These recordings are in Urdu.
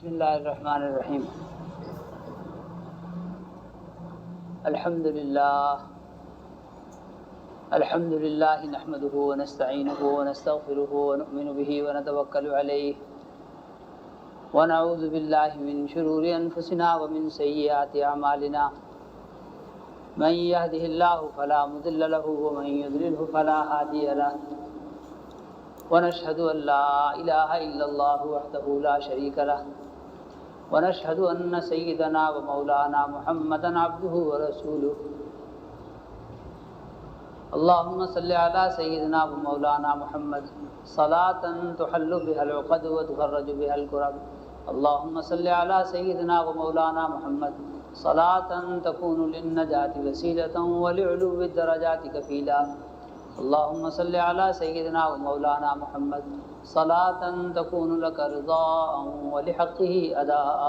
بسم اللہ الرحمن الرحیم۔ الحمد للہ نحمده ونستعینه ونستغفره ونؤمن به ونتوکل علیہ ونعوذ باللہ من شرور انفسنا ومن سیئات اعمالنا من يهده الله فلا مضل له ومن يضلله فلا هادي له ونشهد أن لا إله إلا الله وحده لا شريك له ونشهد أن سيدنا ومولانا محمدا عبده ورسوله اللهم صل على سيدنا ومولانا محمد صلاة تحل بها العقد وتفرج بها الكرب اللهم صل على سيدنا ومولانا محمد صلاة تكون للنجاة وسيلة ولعلو الدرجات كفيلا اللهم صل على سيدنا ومولانا محمد صلاة تكون لك رضاء ولحقه أداء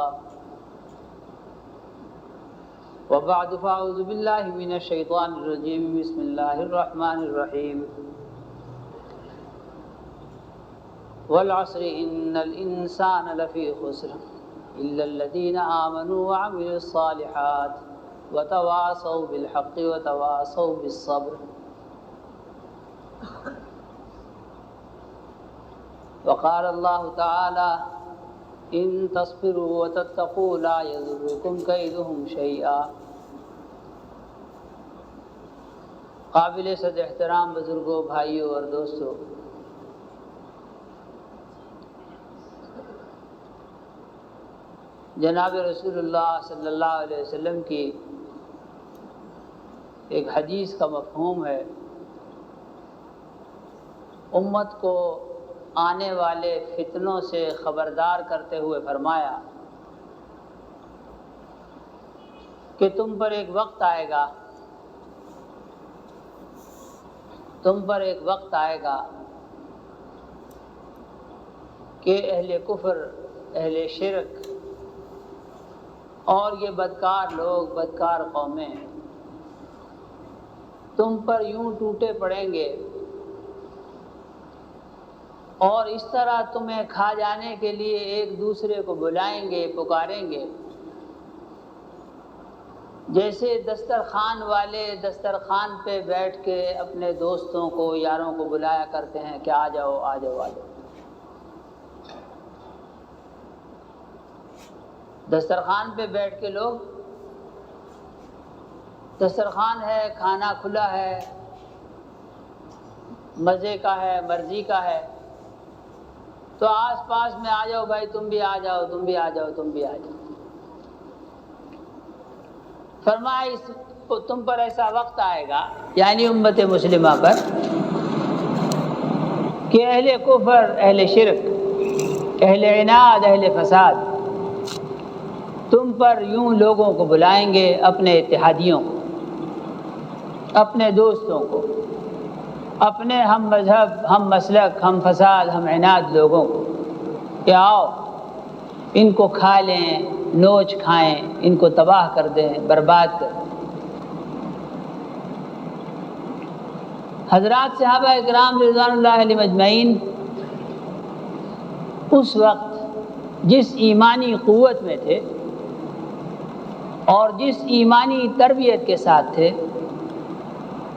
وبعد فأعوذ بالله من الشيطان الرجيم بسم الله الرحمن الرحيم والعصر إن الإنسان لفي خسر إلا الذين آمنوا وعملوا الصالحات وتواصوا بالحق وتواصوا بالصبر وقال الله تعالى إن تصبروا وتتقوا لا يضركم كيدهم شيئا۔ قابل صد احترام بزرگوں، بھائیوں اور دوستوں، جناب رسول اللہ صلی اللہ علیہ وسلم کی ایک حدیث کا مفہوم ہے، امت کو آنے والے فتنوں سے خبردار کرتے ہوئے فرمایا کہ تم پر ایک وقت آئے گا کہ اہل کفر، اہل شرک اور یہ بدکار لوگ، بدکار قومیں تم پر یوں ٹوٹے پڑیں گے اور اس طرح تمہیں کھا جانے کے لیے ایک دوسرے کو بلائیں گے، پکاریں گے، جیسے دسترخوان والے دسترخوان پہ بیٹھ کے اپنے دوستوں کو، یاروں کو بلایا کرتے ہیں کہ آ جاؤ آ جاؤ آ جاؤ۔ دسترخوان پہ بیٹھ کے لوگ، دسترخوان ہے، کھانا کھلا ہے، مزے کا ہے، مرضی کا ہے، تو آس پاس میں آ جاؤ بھائی، تم بھی آ جاؤ، تم بھی آ جاؤ، تم بھی آ جاؤ۔ فرمایا تم پر ایسا وقت آئے گا، یعنی امت مسلمہ پر، کہ اہل کفر، اہل شرک، اہل عناد، اہل فساد تم پر یوں لوگوں کو بلائیں گے، اپنے اتحادیوں کو، اپنے دوستوں کو، اپنے ہم مذہب، ہم مسلک، ہم فساد، ہم عناد لوگوں کو کہ آؤ ان کو کھا لیں، نوچ کھائیں، ان کو تباہ کر دیں، برباد کر دیں۔ حضرات صحابہ اکرام رضوان اللہ علیہم اجمعین اس وقت جس ایمانی قوت میں تھے اور جس ایمانی تربیت کے ساتھ تھے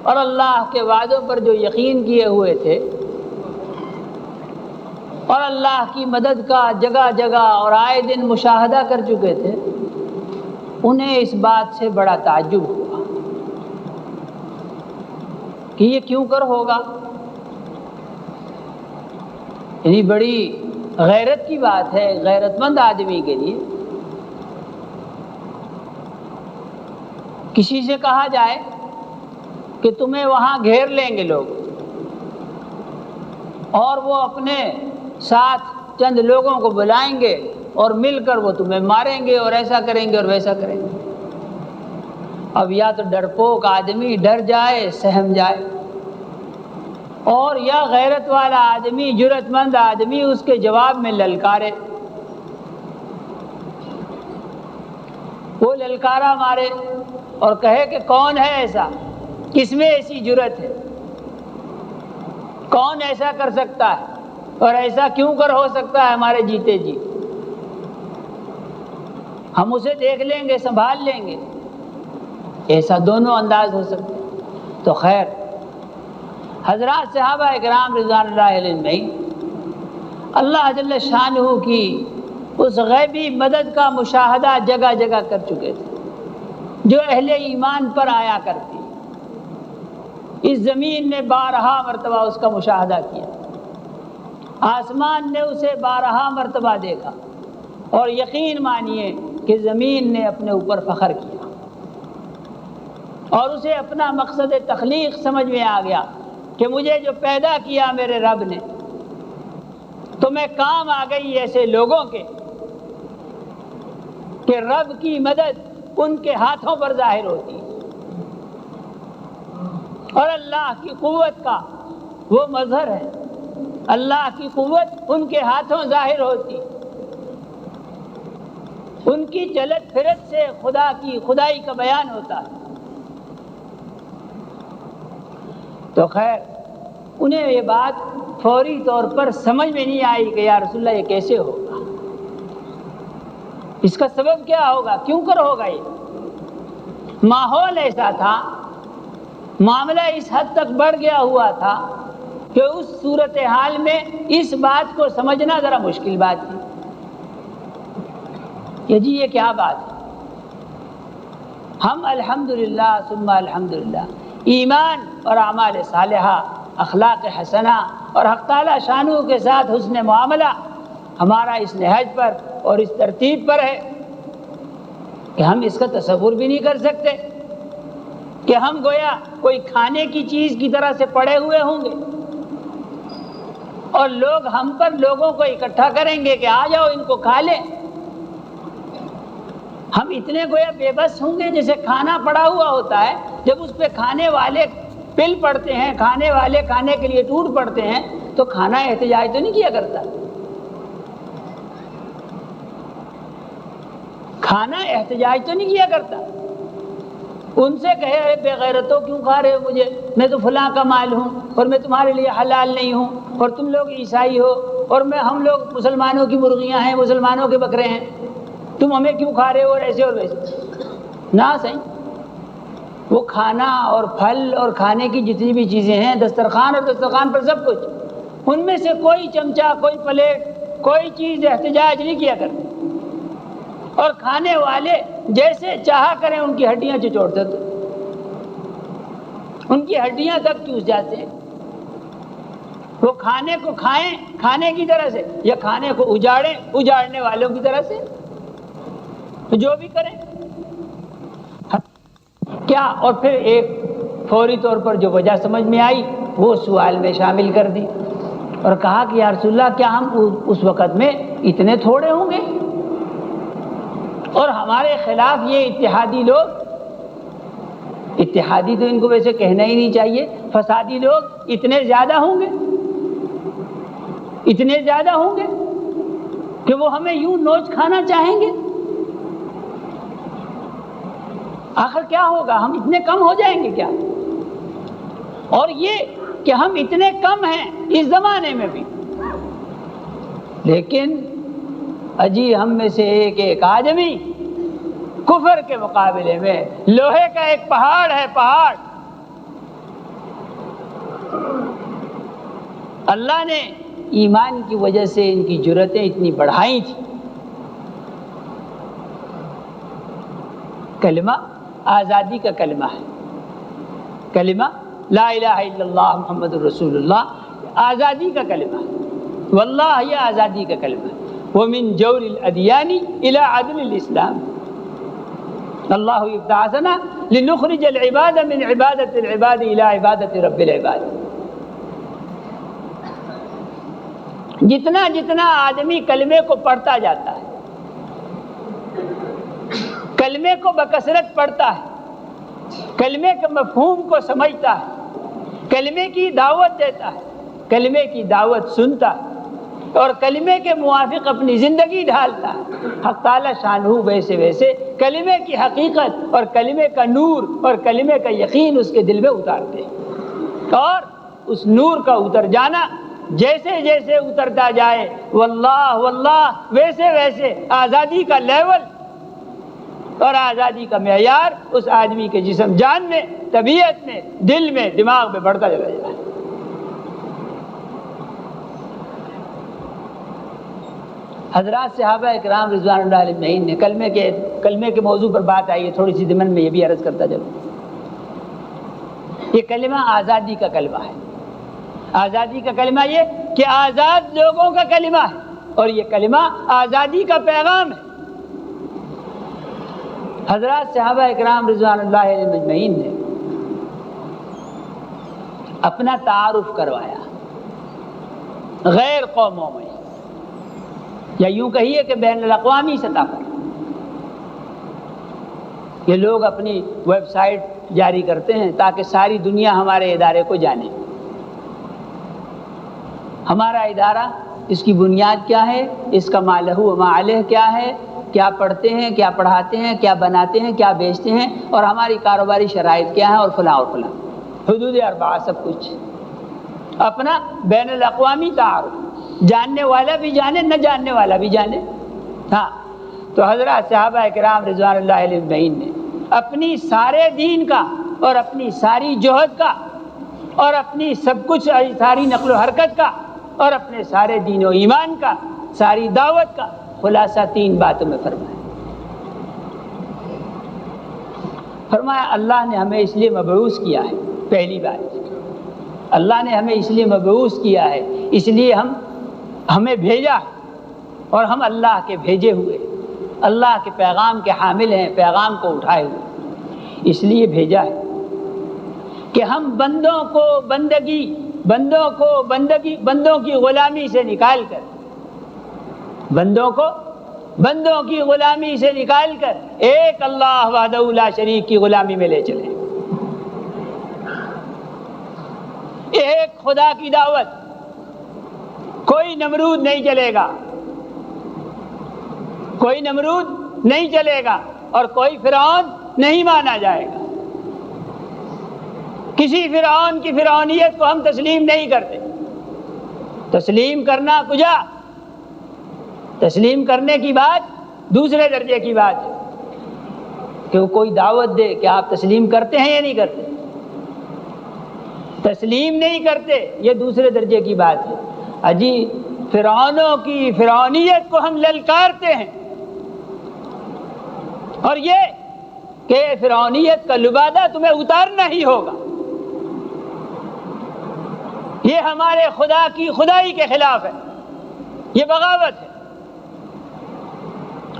اور اللہ کے وعدوں پر جو یقین کیے ہوئے تھے اور اللہ کی مدد کا جگہ جگہ اور آئے دن مشاہدہ کر چکے تھے، انہیں اس بات سے بڑا تعجب ہوا کہ یہ کیوں کر ہوگا۔ یعنی بڑی غیرت کی بات ہے غیرت مند آدمی کے لیے، کسی سے کہا جائے کہ تمہیں وہاں گھیر لیں گے لوگ اور وہ اپنے ساتھ چند لوگوں کو بلائیں گے اور مل کر وہ تمہیں ماریں گے اور ایسا کریں گے اور ویسا کریں گے۔ اب یا تو ڈرپوک آدمی ڈر جائے، سہم جائے، اور یا غیرت والا آدمی، جرأت مند آدمی اس کے جواب میں للکارے، وہ للکارا مارے اور کہے کہ کون ہے ایسا، کس میں ایسی جرأت ہے، کون ایسا کر سکتا ہے اور ایسا کیوں کر ہو سکتا ہے ہمارے جیتے جی۔ ہم اسے دیکھ لیں گے، سنبھال لیں گے، ایسا دونوں انداز ہو سکتے۔ تو خیر، حضرات صحابہ اکرام رضوان اللہ علیہم میں اللہ جل شانہ کی اس غیبی مدد کا مشاہدہ جگہ جگہ کر چکے تھے، جو اہل ایمان پر آیا کرتی۔ اس زمین نے بارہا مرتبہ اس کا مشاہدہ کیا، آسمان نے اسے بارہا مرتبہ دیکھا، اور یقین مانیے کہ زمین نے اپنے اوپر فخر کیا، اور اسے اپنا مقصد تخلیق سمجھ میں آ گیا کہ مجھے جو پیدا کیا میرے رب نے، تو میں کام آ گئی ایسے لوگوں کے کہ رب کی مدد ان کے ہاتھوں پر ظاہر ہوتی ہے، اور اللہ کی قوت کا وہ مظہر ہے، اللہ کی قوت ان کے ہاتھوں ظاہر ہوتی، ان کی چلت پھرت سے خدا کی خدائی کا بیان ہوتا ہے۔ تو خیر، انہیں یہ بات فوری طور پر سمجھ میں نہیں آئی کہ یا رسول اللہ یہ کیسے ہوگا، اس کا سبب کیا ہوگا، کیوں کر ہوگا۔ یہ ماحول ایسا تھا، معاملہ اس حد تک بڑھ گیا ہوا تھا کہ اس صورتحال میں اس بات کو سمجھنا ذرا مشکل بات تھی کہ جی یہ کیا بات ہے۔ ہم الحمدللہ ثم الحمدللہ ایمان اور اعمال صالحہ، اخلاق حسنہ اور حق تعالی شانہ کے ساتھ حسن معاملہ ہمارا اس نہج پر اور اس ترتیب پر ہے کہ ہم اس کا تصور بھی نہیں کر سکتے کہ ہم گویا کوئی کھانے کی چیز کی طرح سے پڑے ہوئے ہوں گے، اور لوگ ہم پر لوگوں کو اکٹھا کریں گے کہ آ جاؤ ان کو کھا لیں۔ ہم اتنے گویا بے بس ہوں گے جیسے کھانا پڑا ہوا ہوتا ہے، جب اس پہ کھانے والے پل پڑتے ہیں، کھانے والے کھانے کے لیے ٹوٹ پڑتے ہیں، تو کھانا احتجاج تو نہیں کیا کرتا، کھانا احتجاج تو نہیں کیا کرتا۔ ان سے کہے ارے بے غیرتوں کیوں کھا رہے ہو مجھے، میں تو فلاں کا مال ہوں اور میں تمہارے لیے حلال نہیں ہوں، اور تم لوگ عیسائی ہو اور ہم لوگ مسلمانوں کی مرغیاں ہیں، مسلمانوں کے بکرے ہیں، تم ہمیں کیوں کھا رہے ہو، اور ایسے اور ویسے نہ صحیح۔ وہ کھانا اور پھل اور کھانے کی جتنی بھی چیزیں ہیں، دسترخوان اور دسترخوان پر سب کچھ، ان میں سے کوئی چمچہ، کوئی پلیٹ، کوئی چیز احتجاج نہیں کیا کرتی، اور کھانے والے جیسے چاہا کریں ان کی ہڈیاں چچوڑ دیتے، ان کی ہڈیاں تک چوس جاتے ہیں۔ وہ کھانے کو کھائیں کھانے کی طرح سے، یا کھانے کو اجاڑیں اجاڑنے والوں کی طرح سے، جو بھی کریں کیا۔ اور پھر ایک فوری طور پر جو وجہ سمجھ میں آئی وہ سوال میں شامل کر دی، اور کہا کہ یا رسول اللہ کیا ہم اس وقت میں اتنے تھوڑے ہوں گے، اور ہمارے خلاف یہ اتحادی لوگ، اتحادی تو ان کو ویسے کہنا ہی نہیں چاہیے، فسادی لوگ اتنے زیادہ ہوں گے، اتنے زیادہ ہوں گے کہ وہ ہمیں یوں نوچ کھانا چاہیں گے۔ آخر کیا ہوگا، ہم اتنے کم ہو جائیں گے کیا؟ اور یہ کہ ہم اتنے کم ہیں اس زمانے میں بھی، لیکن اجی ہم میں سے ایک آدمی کفر کے مقابلے میں لوہے کا ایک پہاڑ ہے، پہاڑ۔ اللہ نے ایمان کی وجہ سے ان کی جرأتیں اتنی بڑھائی تھیں۔ کلمہ آزادی کا کلمہ ہے، کلمہ لا الہ الا اللہ محمد الرسول اللہ آزادی کا کلمہ ہے، واللہ یہ آزادی کا کلمہ ہے۔ ومن جور الادیان الى عدل الاسلام، اللہ ابتعثنا لنخرج العباد من عبادت العباد الى عبادت رب العباد۔ جتنا جتنا آدمی کلمے کو پڑھتا جاتا ہے، کلمے کو بکثرت پڑھتا ہے، کلمے کے مفہوم کو سمجھتا ہے، کلمے کی دعوت دیتا ہے، کلمے کی دعوت سنتا ہے، اور کلمے کے موافق اپنی زندگی ڈھالتا ہے، حق تعالی شانہ ویسے ویسے کلمے کی حقیقت اور کلمے کا نور اور کلمے کا یقین اس کے دل میں اتارتے ہیں، اور اس نور کا اتر جانا جیسے جیسے اترتا جائے واللہ واللہ ویسے ویسے آزادی کا لیول اور آزادی کا معیار اس آدمی کے جسم جان میں، طبیعت میں، دل میں، دماغ میں بڑھتا چلا جائے۔ حضرات صحابہ اکرام رضوان اللہ علیہ اجمعین نے کلمے کے موضوع پر بات آئی ہے، تھوڑی سی ضمن میں یہ بھی عرض کرتا چلوں۔ یہ کلمہ آزادی کا کلمہ ہے۔ آزادی کا کلمہ یہ کہ آزاد لوگوں کا کلمہ ہے، اور یہ کلمہ آزادی کا پیغام ہے۔ حضرات صحابہ اکرام رضوان اللہ علیہ اجمعین نے اپنا تعارف کروایا غیر قوموں میں، یا یوں کہیے کہ بین الاقوامی سطح پر۔ یہ لوگ اپنی ویب سائٹ جاری کرتے ہیں تاکہ ساری دنیا ہمارے ادارے کو جانے۔ ہمارا ادارہ، اس کی بنیاد کیا ہے، اس کا ما لہ و ما علیہ کیا ہے، کیا پڑھتے ہیں، کیا پڑھاتے ہیں، کیا بناتے ہیں، کیا بیچتے ہیں، اور ہماری کاروباری شرائط کیا ہیں، اور فلاں اور فلاں، حدود اربعہ، سب کچھ اپنا بین الاقوامی تعارف، جاننے والا بھی جانے، نہ جاننے والا بھی جانے۔ ہاں، تو حضرات صحابہ کرام رضوان اللہ علیہ اجمعین نے اپنی سارے دین کا، اور اپنی ساری جہد کا، اور اپنی سب کچھ، ساری نقل و حرکت کا، اور اپنے سارے دین و ایمان کا، ساری دعوت کا خلاصہ 3 باتوں میں فرمایا اللہ نے ہمیں اس لیے مبعوث کیا ہے۔ پہلی بات، اللہ نے ہمیں اس لیے مبعوث کیا ہے، اس لیے ہمیں بھیجا ہے، اور ہم اللہ کے بھیجے ہوئے، اللہ کے پیغام کے حامل ہیں، پیغام کو اٹھائے ہوئے، اس لیے بھیجا ہے کہ ہم بندوں کی غلامی سے نکال کر، بندوں کی غلامی سے نکال کر ایک اللہ وحدہ لا شریک کی غلامی میں لے چلیں۔ ایک خدا کی دعوت، کوئی نمرود نہیں چلے گا، کوئی نمرود نہیں چلے گا، اور کوئی فرعون نہیں مانا جائے گا۔ کسی فرعون کی فرعونیت کو ہم تسلیم نہیں کرتے۔ تسلیم کرنا کجا؟ تسلیم کرنے کی بات دوسرے درجے کی بات ہے، کہ وہ کوئی دعوت دے کہ آپ تسلیم کرتے ہیں یا نہیں کرتے۔ تسلیم نہیں کرتے، یہ دوسرے درجے کی بات ہے۔ اجی فرعونوں کی فرعونیت کو ہم للکارتے ہیں، اور یہ کہ فرعونیت کا لبادہ تمہیں اتارنا ہی ہوگا، یہ ہمارے خدا کی خدائی کے خلاف ہے، یہ بغاوت ہے۔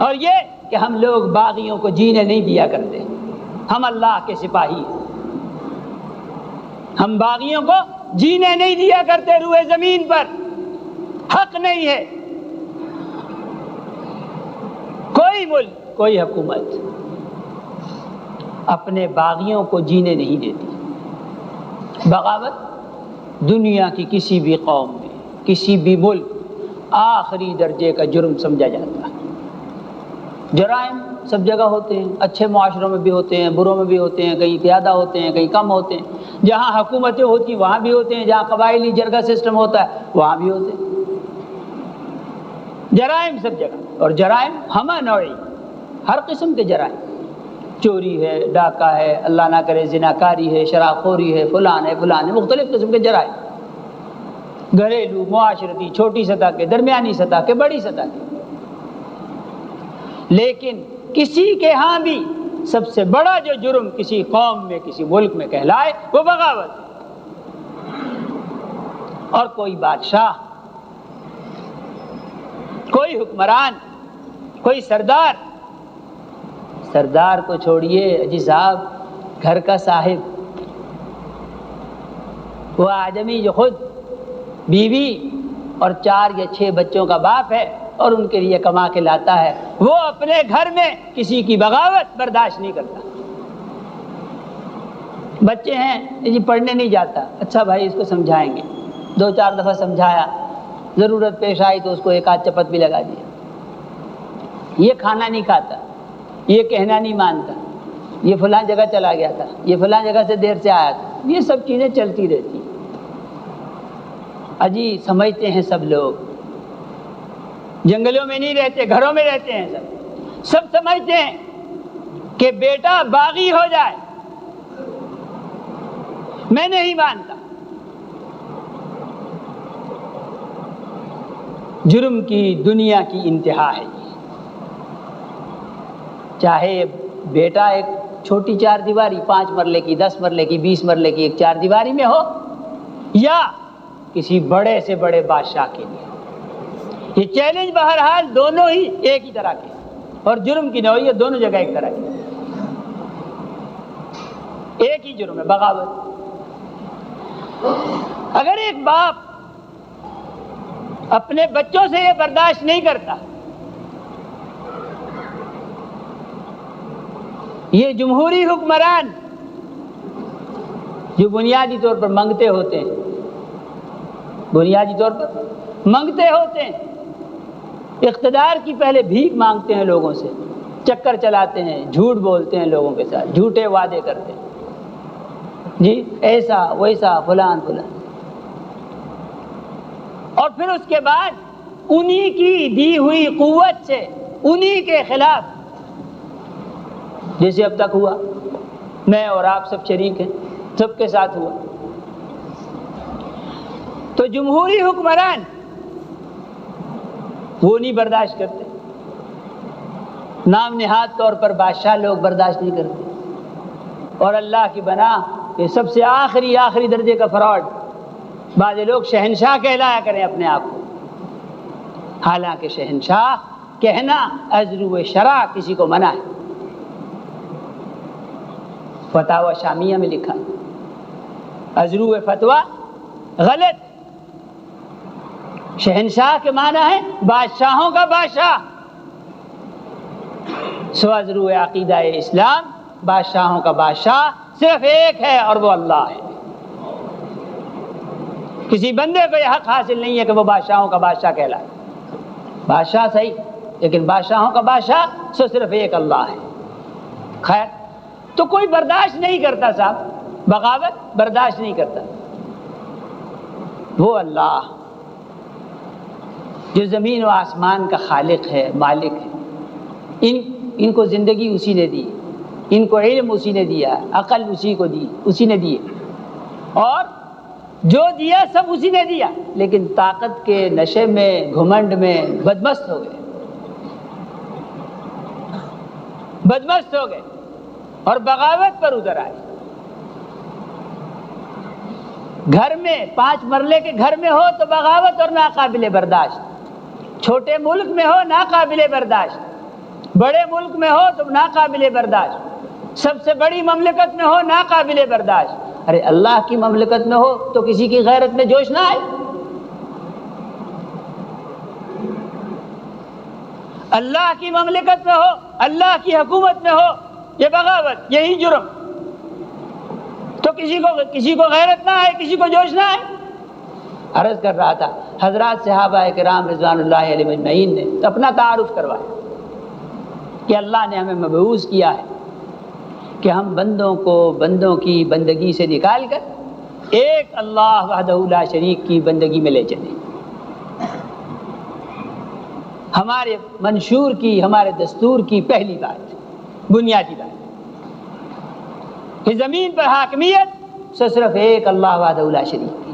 اور یہ کہ ہم لوگ باغیوں کو جینے نہیں دیا کرتے، ہم اللہ کے سپاہی ہیں، ہم باغیوں کو جینے نہیں دیا کرتے روئے زمین پر، حق نہیں ہے۔ کوئی ملک، کوئی حکومت اپنے باغیوں کو جینے نہیں دیتی۔ بغاوت دنیا کی کسی بھی قوم میں، کسی بھی ملک آخری درجے کا جرم سمجھا جاتا ہے۔ جرائم سب جگہ ہوتے ہیں، اچھے معاشروں میں بھی ہوتے ہیں، بروں میں بھی ہوتے ہیں، کہیں زیادہ ہوتے ہیں، کہیں کم ہوتے ہیں۔ جہاں حکومتیں ہوتی ہیں وہاں بھی ہوتے ہیں، جہاں قبائلی جرگہ سسٹم ہوتا ہے وہاں بھی ہوتے ہیں۔ جرائم سب جگہ، اور جرائم ہمہ نوعی، ہر قسم کے جرائم، چوری ہے، ڈاکہ ہے، اللہ نہ کرے زناکاری ہے، شراب خوری ہے، فلان ہے، مختلف قسم کے جرائم، گھریلو، معاشرتی، چھوٹی سطح کے، درمیانی سطح کے، بڑی سطح کے۔ لیکن کسی کے ہاں بھی سب سے بڑا جو جرم کسی قوم میں، کسی ملک میں کہلائے وہ بغاوت ہے۔ اور کوئی بادشاہ، کوئی حکمران، کوئی سردار کو چھوڑیے جی صاحب، گھر کا صاحب، وہ آدمی جو خود بیوی اور 4 یا 6 بچوں کا باپ ہے اور ان کے لیے کما کے لاتا ہے، وہ اپنے گھر میں کسی کی بغاوت برداشت نہیں کرتا۔ بچے ہیں جی پڑھنے نہیں جاتا، اچھا بھائی اس کو سمجھائیں گے، 2-4 دفعہ سمجھایا، ضرورت پیش آئی تو اس کو 1 آدھ چپت بھی لگا دیا۔ یہ کھانا نہیں کھاتا، یہ کہنا نہیں مانتا، یہ فلاں جگہ چلا گیا تھا، یہ فلاں جگہ سے دیر سے آیا تھا، یہ سب چیزیں چلتی رہتی ہیں۔ اجی سمجھتے ہیں سب لوگ، جنگلوں میں نہیں رہتے، گھروں میں رہتے ہیں، سب سمجھتے ہیں کہ بیٹا باغی ہو جائے، میں نہیں مانتا۔ جرم کی دنیا کی انتہا ہے یہ۔ چاہے بیٹا ایک چھوٹی چار دیواری 5 مرلے کی، 10 مرلے کی، 20 مرلے کی ایک چار دیواری میں ہو، یا کسی بڑے سے بڑے بادشاہ کے لیے، یہ چیلنج بہرحال دونوں ہی ایک ہی طرح کے، اور جرم کی نوعیت دونوں جگہ ایک طرح کی، ایک ہی جرم ہے، بغاوت۔ اگر ایک باپ اپنے بچوں سے یہ برداشت نہیں کرتا، یہ جمہوری حکمران جو بنیادی طور پر منگتے ہوتے ہیں، بنیادی طور پر منگتے ہوتے ہیں، اقتدار کی پہلے بھیک مانگتے ہیں لوگوں سے، چکر چلاتے ہیں، جھوٹ بولتے ہیں لوگوں کے ساتھ، جھوٹے وعدے کرتے ہیں، جی ایسا ویسا فلان فلان، اور پھر اس کے بعد انہی کی دی ہوئی قوت سے انہی کے خلاف، جیسے اب تک ہوا، میں اور آپ سب شریک ہیں، سب کے ساتھ ہوا۔ تو جمہوری حکمران وہ نہیں برداشت کرتے، نام نہاد طور پر بادشاہ لوگ برداشت نہیں کرتے، اور اللہ کی بنا یہ سب سے آخری درجے کا فراڈ، بعض لوگ شہنشاہ کہلایا کریں اپنے آپ کو، حالانکہ شہنشاہ کہنا ازرو شرع کسی کو منع ہے۔ فتاوی شامیہ میں لکھا ازرو فتویٰ غلط، شہنشاہ کے معنی ہے بادشاہوں کا بادشاہ، سو ازرو عقیدہ اسلام بادشاہوں کا بادشاہ صرف ایک ہے، اور وہ اللہ ہے۔ کسی بندے کو یہ حق حاصل نہیں ہے کہ وہ بادشاہوں کا بادشاہ کہلائے، بادشاہ صحیح، لیکن بادشاہوں کا بادشاہ سو صرف ایک اللہ ہے۔ خیر، تو کوئی برداشت نہیں کرتا صاحب، بغاوت برداشت نہیں کرتا۔ وہ اللہ جو زمین و آسمان کا خالق ہے، مالک ہے، ان کو زندگی اسی نے دی، ان کو علم اسی نے دیا، عقل اسی کو دی، اسی نے دی، اور جو دیا سب اسی نے دیا، لیکن طاقت کے نشے میں، گھمنڈ میں بدمست ہو گئے، بدمست ہو گئے اور بغاوت پر اتر آئے۔ گھر میں 5 مرلے کے گھر میں ہو تو بغاوت اور ناقابل برداشت، چھوٹے ملک میں ہو ناقابل برداشت، بڑے ملک میں ہو تو ناقابل برداشت، سب سے بڑی مملکت میں ہو ناقابل برداشت۔ ارے اللہ کی مملکت میں ہو تو کسی کی غیرت میں جوش نہ آئے؟ اللہ کی مملکت میں ہو، اللہ کی حکومت میں ہو یہ بغاوت، یہی جرم، تو کسی کو غیرت نہ آئے، کسی کو جوش نہ آئے؟ عرض کر رہا تھا، حضرات صحابہ کرام رضوان اللہ علیہ مجمعین نے اپنا تعارف کروایا کہ اللہ نے ہمیں مبعوث کیا ہے کہ ہم بندوں کو بندوں کی بندگی سے نکال کر ایک اللہ وحدہ لا شریک کی بندگی میں لے چلیں۔ ہمارے منشور کی، ہمارے دستور کی پہلی بات، بنیادی بات کہ زمین پر حاکمیت صرف ایک اللہ وحدہ لا شریک کی۔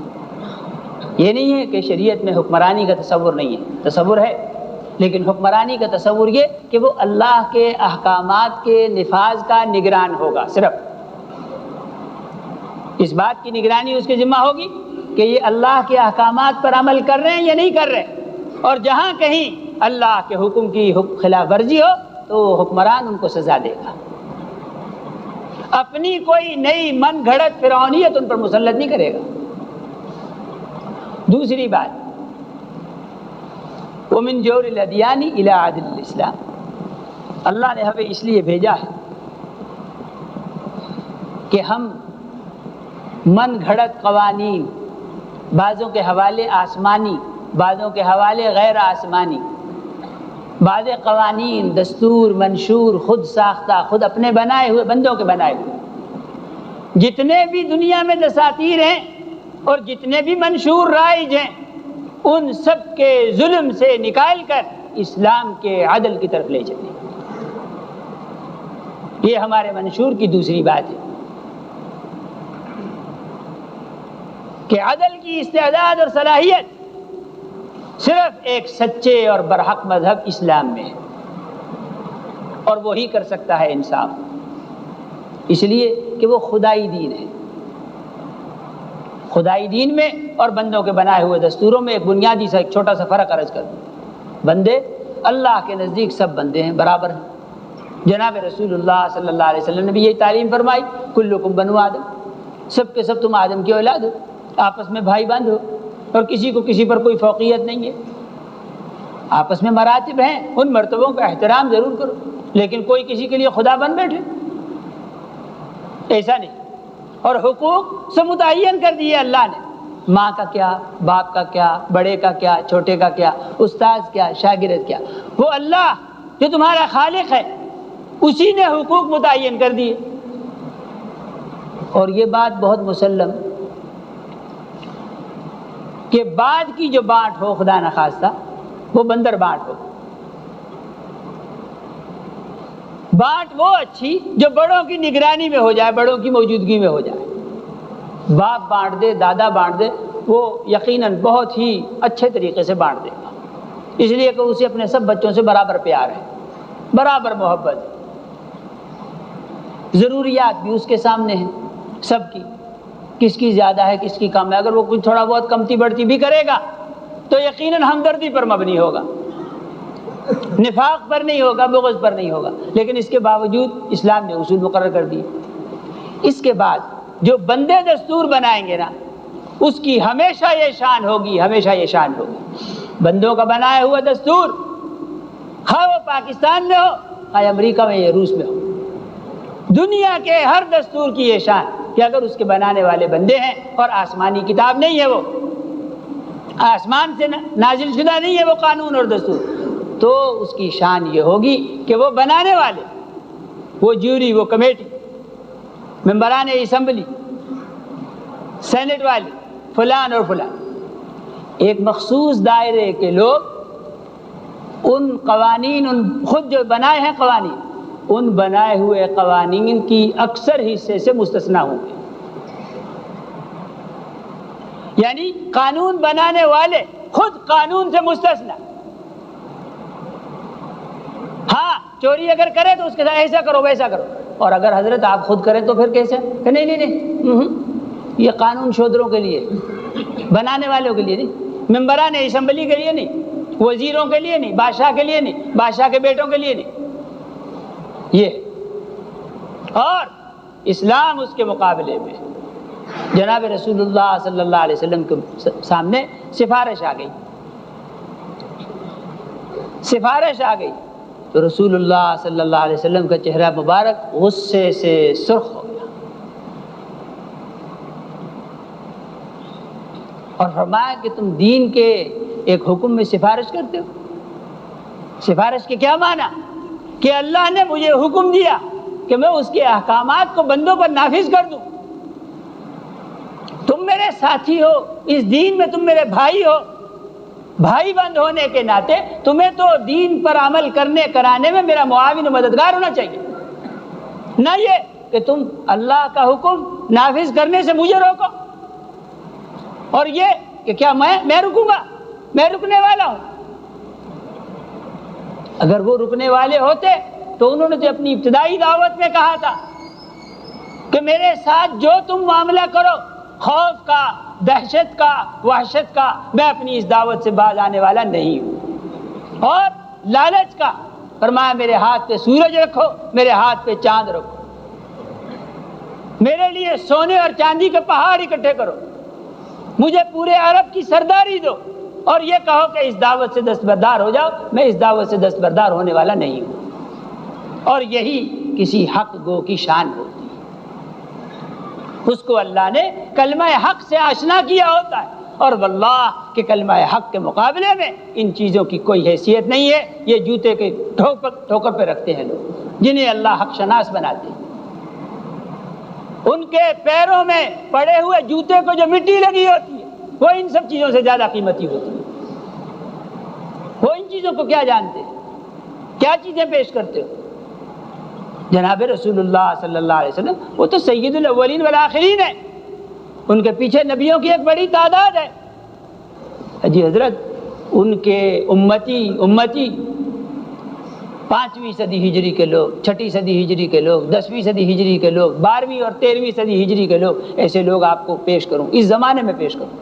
یہ نہیں ہے کہ شریعت میں حکمرانی کا تصور نہیں ہے، تصور ہے، لیکن حکمرانی کا تصور یہ کہ وہ اللہ کے احکامات کے نفاذ کا نگران ہوگا، صرف اس بات کی نگرانی اس کے ذمہ ہوگی کہ یہ اللہ کے احکامات پر عمل کر رہے ہیں یا نہیں کر رہے، اور جہاں کہیں اللہ کے حکم کی خلاف ورزی ہو تو حکمران ان کو سزا دے گا، اپنی کوئی نئی من گھڑت فرعونیت ان پر مسلط نہیں کرے گا۔ دوسری بات، وَمِن جَوْرِ الْأَدْيَانِ إِلَىٰ عَدْلِ الْإِسْلَامِ، اللہ نے ہمیں اس لیے بھیجا ہے کہ ہم من گھڑت قوانین، بعضوں کے حوالے آسمانی، بعضوں کے حوالے غیر آسمانی، بعض قوانین، دستور، منشور، خود ساختہ، خود اپنے بنائے ہوئے، بندوں کے بنائے ہوئے، جتنے بھی دنیا میں دساتیر ہیں اور جتنے بھی منشور رائج ہیں، ان سب کے ظلم سے نکال کر اسلام کے عدل کی طرف لے چلیں۔ یہ ہمارے منشور کی دوسری بات ہے کہ عدل کی استعداد اور صلاحیت صرف ایک سچے اور برحق مذہب اسلام میں ہے، اور وہی کر سکتا ہے انصاف، اس لیے کہ وہ خدائی دین ہے۔ خدائی دین میں اور بندوں کے بنائے ہوئے دستوروں میں ایک بنیادی سا ایک چھوٹا سا فرق عرض کر دوں، بندے اللہ کے نزدیک سب بندے ہیں، برابر ہیں۔ جناب رسول اللہ صلی اللہ علیہ وسلم نے بھی یہی تعلیم فرمائی، کلکم بنو آدم، سب کے سب تم آدم کی اولاد ہو، آپس میں بھائی بند ہو، اور کسی کو کسی پر کوئی فوقیت نہیں ہے، آپس میں مراتب ہیں، ان مرتبوں کا احترام ضرور کرو، لیکن کوئی کسی کے لیے خدا بن بیٹھے، ایسا نہیں۔ اور حقوق سے متعین کر دیے اللہ نے، ماں کا کیا، باپ کا کیا، بڑے کا کیا، چھوٹے کا کیا، استاذ کیا، شاگرد کیا، وہ اللہ جو تمہارا خالق ہے اسی نے حقوق متعین کر دیے۔ اور یہ بات بہت مسلم کہ بعد کی جو بانٹ ہو خدا نخواستہ وہ بندر بانٹ ہو، بانٹ وہ اچھی جو بڑوں کی نگرانی میں ہو جائے، بڑوں کی موجودگی میں ہو جائے۔ باپ بانٹ دے، دادا بانٹ دے، وہ یقیناً بہت ہی اچھے طریقے سے بانٹ دے گا، اس لیے کہ اسے اپنے سب بچوں سے برابر پیار ہے، برابر محبت ہے، ضروریات بھی اس کے سامنے ہیں سب کی، کس کی زیادہ ہے کس کی کم ہے، اگر وہ کچھ تھوڑا بہت کمتی بڑھتی بھی کرے گا تو یقیناً ہمدردی پر مبنی ہوگا، نفاق پر نہیں ہوگا، بغض پر نہیں ہوگا، لیکن اس کے باوجود اسلام نے اصول مقرر کر دیے۔ اس کے بعد جو بندے دستور بنائیں گے نا اس کی ہمیشہ یہ شان ہوگی، ہمیشہ یہ شان ہوگی، بندوں کا بنایا ہوا دستور، خواہ وہ پاکستان میں ہو خواہ امریکہ میں یا روس میں ہو، دنیا کے ہر دستور کی یہ شان کہ اگر اس کے بنانے والے بندے ہیں اور آسمانی کتاب نہیں ہے، وہ آسمان سے نازل شدہ نہیں ہے وہ قانون اور دستور، تو اس کی شان یہ ہوگی کہ وہ بنانے والے، وہ جیوری، وہ کمیٹی، ممبران اسمبلی، سینٹ والے، فلان اور فلان، ایک مخصوص دائرے کے لوگ ان قوانین، ان خود جو بنائے ہیں قوانین، ان بنائے ہوئے قوانین کی اکثر حصے سے مستثنا ہوں گے، یعنی قانون بنانے والے خود قانون سے مستثنا۔ ہاں چوری اگر کرے تو اس کے ساتھ ایسا کرو ویسا کرو، اور اگر حضرت آپ خود کریں تو پھر کیسے؟ کہ نہیں نہیں نہیں، یہ قانون شودروں کے لیے، بنانے والوں کے لیے نہیں، ممبران اسمبلی کے لیے نہیں، وزیروں کے لیے نہیں، بادشاہ کے لیے نہیں، بادشاہ کے بیٹوں کے لیے نہیں، یہ۔ اور اسلام اس کے مقابلے میں جناب رسول اللہ صلی اللہ علیہ وسلم کے سامنے سفارش آ گئی، سفارش آ گئی تو رسول اللہ صلی اللہ علیہ وسلم کا چہرہ مبارک غصے سے سرخ ہو گیا، اور فرمایا کہ تم دین کے ایک حکم میں سفارش کرتے ہو؟ سفارش کے کیا معنی؟ کہ اللہ نے مجھے حکم دیا کہ میں اس کے احکامات کو بندوں پر نافذ کر دوں، تم میرے ساتھی ہو اس دین میں، تم میرے بھائی ہو، بھائی بند ہونے کے ناطے تمہیں تو دین پر عمل کرنے کرانے میں میرا معاون و مددگار ہونا چاہیے، نہ یہ کہ تم اللہ کا حکم نافذ کرنے سے مجھے روکو، اور یہ کہ کیا میں رکوں گا؟ میں رکنے والا ہوں؟ اگر وہ رکنے والے ہوتے تو انہوں نے تو اپنی ابتدائی دعوت میں کہا تھا کہ میرے ساتھ جو تم معاملہ کرو، خوف کا، دہشت کا، وحشت کا، میں اپنی اس دعوت سے باز آنے والا نہیں ہوں، اور لالچ کا، فرمایا میرے ہاتھ پہ سورج رکھو، میرے ہاتھ پہ چاند رکھو، میرے لیے سونے اور چاندی کے پہاڑ اکٹھے کرو، مجھے پورے عرب کی سرداری دو، اور یہ کہو کہ اس دعوت سے دستبردار ہو جاؤ، میں اس دعوت سے دستبردار ہونے والا نہیں ہوں۔ اور یہی کسی حق گو کی شان ہوتی ہے، اس کو اللہ نے کلمہ حق سے آشنا کیا ہوتا ہے، اور واللہ کہ کلمہ حق کے مقابلے میں ان چیزوں کی کوئی حیثیت نہیں ہے، یہ جوتے کے ٹھوکر پہ رکھتے ہیں لوگ جنہیں اللہ حق شناس بناتے ہیں، ان کے پیروں میں پڑے ہوئے جوتے کو جو مٹی لگی ہوتی ہے وہ ان سب چیزوں سے زیادہ قیمتی ہوتی ہے، وہ ان چیزوں کو کیا جانتے ہیں، کیا چیزیں پیش کرتے ہو؟ جناب رسول اللہ صلی اللہ علیہ وسلم وہ تو سید الاولین والآخرین ہیں، ان کے پیچھے نبیوں کی ایک بڑی تعداد ہے۔ جی حضرت ان کے امتی 5ویں صدی ہجری کے لوگ، 6ٹھی صدی ہجری کے لوگ، 10ویں صدی ہجری کے لوگ، 12ویں اور 13ویں صدی ہجری کے لوگ، ایسے لوگ آپ کو پیش کروں، اس زمانے میں پیش کروں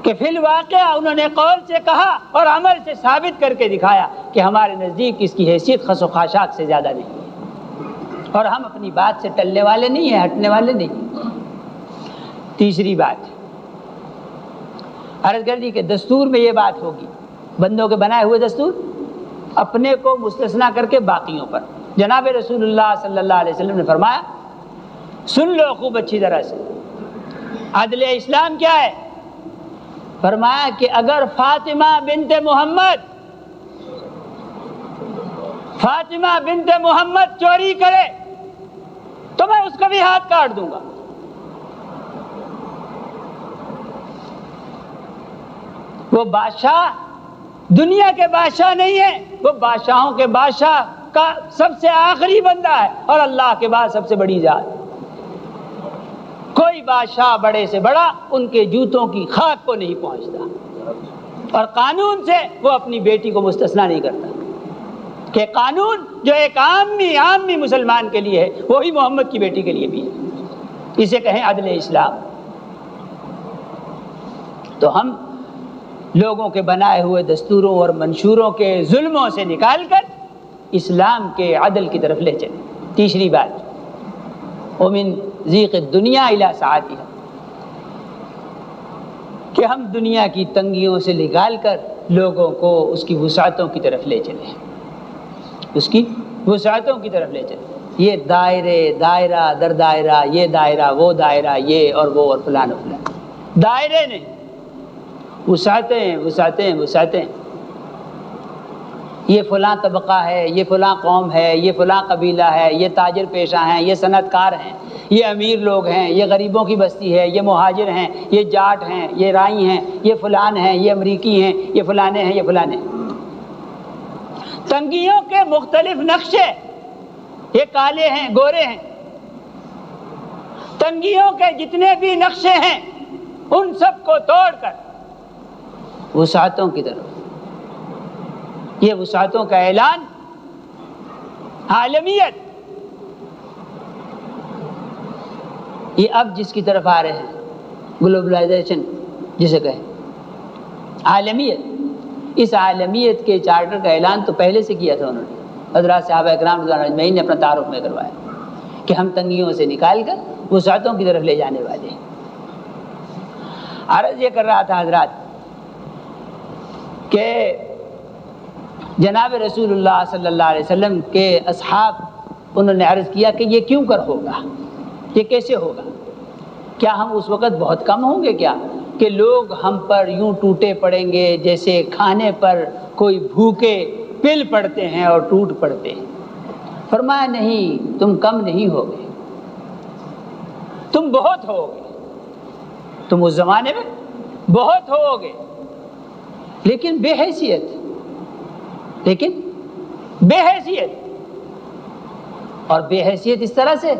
کہ فی الواقعہ انہوں نے قول سے کہا اور عمل سے ثابت کر کے دکھایا کہ ہمارے نزدیک اس کی حیثیت خس و خاشاک سے زیادہ نہیں ہے، اور ہم اپنی بات سے ٹلنے والے نہیں ہیں، ہٹنے والے نہیں ہیں۔ تیسری بات عرض کر دی کہ دستور میں یہ بات ہوگی، بندوں کے بنائے ہوئے دستور اپنے کو مستثنا کر کے باقیوں پر۔ جناب رسول اللہ صلی اللہ علیہ وسلم نے فرمایا، سن لو خوب اچھی طرح سے، عدل اسلام کیا ہے؟ فرمایا کہ اگر فاطمہ بنت محمد چوری کرے تو میں اس کا بھی ہاتھ کاٹ دوں گا۔ وہ بادشاہ دنیا کے بادشاہ نہیں ہے، وہ بادشاہوں کے بادشاہ کا سب سے آخری بندہ ہے، اور اللہ کے بعد سب سے بڑی ذات۔ کوئی بادشاہ بڑے سے بڑا ان کے جوتوں کی خاک کو نہیں پہنچتا، اور قانون سے وہ اپنی بیٹی کو مستثنا نہیں کرتا کہ قانون جو ایک عامی مسلمان کے لیے ہے وہی محمد کی بیٹی کے لیے بھی ہے، اسے کہیں عدل اسلام۔ تو ہم لوگوں کے بنائے ہوئے دستوروں اور منشوروں کے ظلموں سے نکال کر اسلام کے عدل کی طرف لے چلیں۔ تیسری بات، ومن ضیق الدنیا الی سعتها، کہ ہم دنیا کی تنگیوں سے نکال کر لوگوں کو اس کی وسعتوں کی طرف لے چلیں، اس کی وسعتوں کی طرف لے چلیں۔ یہ دائرہ در دائرہ، یہ دائرہ وہ دائرہ، یہ اور وہ اور فلان و فلان، دائرے نہیں، وسعتیں۔ یہ فلاں طبقہ ہے، یہ فلاں قوم ہے، یہ فلاں قبیلہ ہے، یہ تاجر پیشہ ہیں، یہ صنعت کار ہیں، یہ امیر لوگ ہیں، یہ غریبوں کی بستی ہے، یہ مہاجر ہیں، یہ جاٹ ہیں، یہ رائی ہیں، یہ فلان ہیں، یہ امریکی ہیں، یہ فلانے ہیں، یہ فلانے ہیں۔ تنگیوں کے مختلف نقشے، یہ کالے ہیں، گورے ہیں، تنگیوں کے جتنے بھی نقشے ہیں ان سب کو توڑ کر وسعتوں کی طرف، یہ وسعتوں کا اعلان، عالمیت، یہ اب جس کی طرف آ رہے ہیں، گلوبلائزیشن جسے کہیں، عالمیت، اس عالمیت کے چارٹر کا اعلان تو پہلے سے کیا تھا انہوں نے، حضرات صحابہ اکرام رضوان اللہ اجمعین نے اپنا تعارف میں کروایا کہ ہم تنگیوں سے نکال کر وسعتوں کی طرف لے جانے والے ہیں۔ عرض یہ کر رہا تھا حضرات کہ جناب رسول اللہ صلی اللہ علیہ وسلم کے اصحاب، انہوں نے عرض کیا کہ یہ کیوں کر ہوگا، یہ کیسے ہوگا؟ کیا ہم اس وقت بہت کم ہوں گے کیا کہ لوگ ہم پر یوں ٹوٹے پڑیں گے جیسے کھانے پر کوئی بھوکے پل پڑتے ہیں اور ٹوٹ پڑتے ہیں؟ فرمایا نہیں، تم کم نہیں ہوگے، تم بہت ہوگے، تم اس زمانے میں بہت ہوگے، لیکن بے حیثیت، اور بے حیثیت اس طرح سے،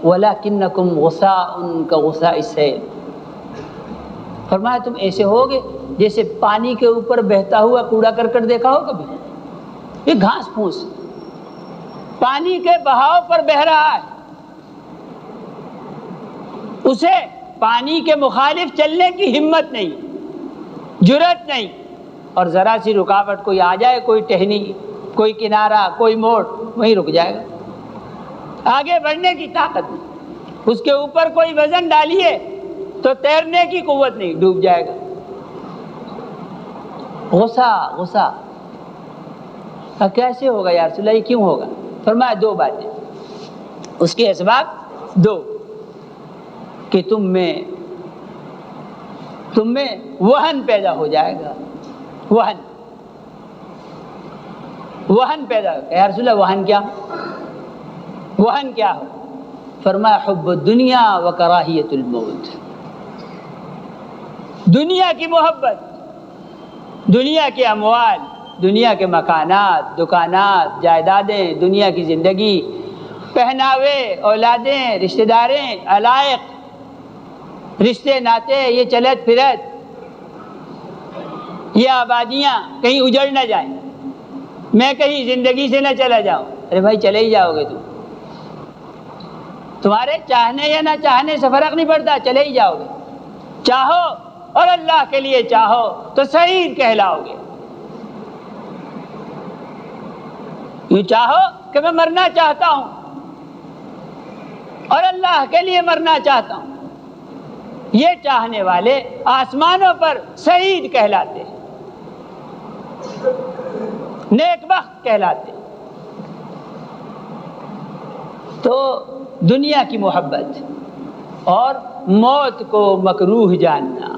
وَلَكِنَّكُمْ غُثَاءٌ كَغُثَاءِ السَّيْلِ، فرمایا تم ایسے ہوگے جیسے پانی کے اوپر بہتا ہوا کوڑا کرکٹ دیکھا ہو کبھی، یہ گھاس پھوس پانی کے بہاؤ پر بہ رہا ہے، اسے پانی کے مخالف چلنے کی ہمت نہیں، جرأت نہیں، اور ذرا سی رکاوٹ کوئی آ جائے، کوئی ٹہنی، کوئی کنارہ، کوئی موڑ، وہیں رک جائے گا، آگے بڑھنے کی طاقت نہیں، اس کے اوپر کوئی وزن ڈالیے تو تیرنے کی قوت نہیں، ڈوب جائے گا۔ غصہ کیسے ہوگا یا رسول اللہ، یہ کیوں ہوگا؟ فرمایا دو باتیں، اس کے اسباب دو، کہ تم میں وہن پیدا ہو جائے گا، وہن پیدا ہو، یا رسول اللہ وہن کیا ہو؟ فرمایا حب الدنیا و کراہیت الموت، دنیا کی محبت، دنیا کے اموال، دنیا کے مکانات، دکانات، جائیدادیں، دنیا کی زندگی، پہناوے، اولادیں، رشتہ داریں، علائق، رشتے ناتے، یہ چلت پھرت، یہ آبادیاں کہیں اجڑ نہ جائیں، میں کہیں زندگی سے نہ چلا جاؤں۔ ارے بھائی چلے ہی جاؤ گے تمہارے چاہنے یا نہ چاہنے سے فرق نہیں پڑتا، چلے ہی جاؤ گے۔ چاہو اور اللہ کے لیے چاہو تو شہید کہلاؤ گے۔ یوں چاہو کہ میں مرنا چاہتا ہوں اور اللہ کے لیے مرنا چاہتا ہوں، یہ چاہنے والے آسمانوں پر شہید کہلاتے ہیں، نیک بخت کہلاتے ہیں۔ تو دنیا کی محبت اور موت کو مکروہ جاننا،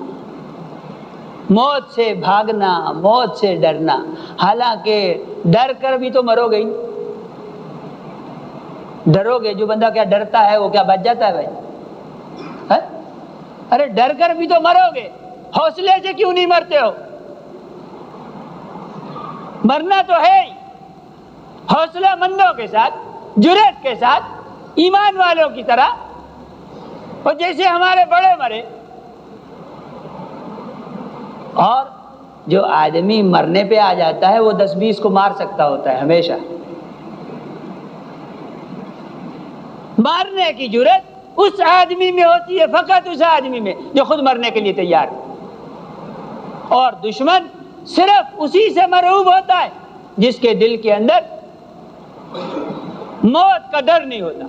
موت سے بھاگنا، موت سے ڈرنا، حالانکہ ڈر کر بھی تو مرو گے ہی۔ ڈرو گے، جو بندہ کیا ڈرتا ہے وہ کیا بچ جاتا ہے بھائی؟ ارے ڈر کر بھی تو مرو گے، حوصلے سے کیوں نہیں مرتے ہو؟ مرنا تو ہے ہی، حوصلہ مندوں کے ساتھ، جرأت کے ساتھ، ایمان والوں کی طرح، اور جیسے ہمارے بڑے مرے۔ اور جو آدمی مرنے پہ آ جاتا ہے وہ 10-20 کو مار سکتا ہوتا ہے ہمیشہ۔ مارنے کی جرأت اس آدمی میں ہوتی ہے، فقط اس آدمی میں جو خود مرنے کے لیے تیار ہے، اور دشمن صرف اسی سے مرعوب ہوتا ہے جس کے دل کے اندر موت کا ڈر نہیں ہوتا،